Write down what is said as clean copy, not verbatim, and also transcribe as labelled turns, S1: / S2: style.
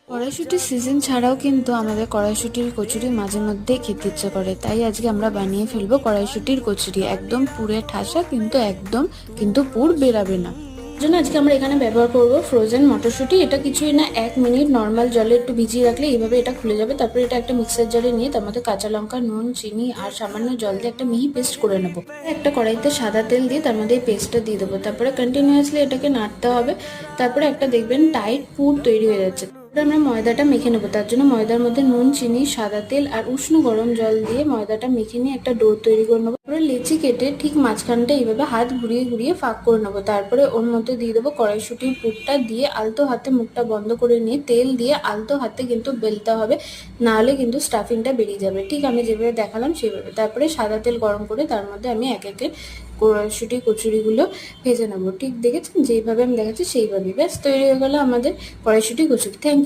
S1: কড়াইশুটির সিজন ছাড়াও কিন্তু আমাদের কড়াইশুটির কচুরি মাঝে মধ্যে খেতে ইচ্ছে করে, তাই আজকে আমরা বানিয়ে ফেলবো কড়াইশুটির কচুরি। একদম পুরে ঠাসা, কিন্তু পুর বেরাবে না। জন্য আজকে আমরা এখানে ব্যবহার করব ফ্রোজেন মটরশুঁটি। এটা কিছুই না, 1 মিনিট নর্মাল জলে একটু ভিজিয়ে রাখলে এইভাবে এটা খুলে যাবে। তারপরে এটা একটা মিক্সার জারে নিয়ে তার মধ্যে কাঁচা লঙ্কা, নুন, চিনি আর সামান্য জল দিয়ে একটা মিহি পেস্ট করে নেবো। একটা কড়াইতে সাদা তেল দিয়ে তার মধ্যে এই পেস্টটা দিয়ে দেবো। তারপরে কন্টিনিউয়াসলি এটাকে নাড়তে হবে। তারপরে একটা দেখবেন টাইট পুর তৈরি হয়ে যাচ্ছে। আমরা ময়দাটা মেখে নেবো। তার জন্য ময়দার মধ্যে নুন, চিনি, সাদা তেল আর উষ্ণ গরম জল দিয়ে ময়দাটা মেখে নিয়ে একটা ডো তৈরি করে নেবো। তারপরে লেচি কেটে ঠিক মাঝখানটা এইভাবে হাত ঘুরিয়ে ঘুরিয়ে ফাঁক করে নেবো। তারপরে ওর মধ্যে দিয়ে দেবো কড়াইশুঁটির পুরটা দিয়ে আলতো হাতে মুখটা বন্ধ করে নিয়ে তেল দিয়ে আলতো হাতে কিন্তু বেলতে হবে, নাহলে কিন্তু স্টাফিংটা বেরিয়ে যাবে। ঠিক আমি যেভাবে দেখালাম সেভাবে। তারপরে সাদা তেল গরম করে তার মধ্যে আমি এক একে কড়াইশুঁটি কচুরিগুলো ভেজে নেবো। ঠিক দেখেছেন যেইভাবে আমি দেখাচ্ছি সেইভাবেই। ব্যাস তৈরি হয়ে গেল আমাদের কড়াইশুঁটি কচুরি। Thank you.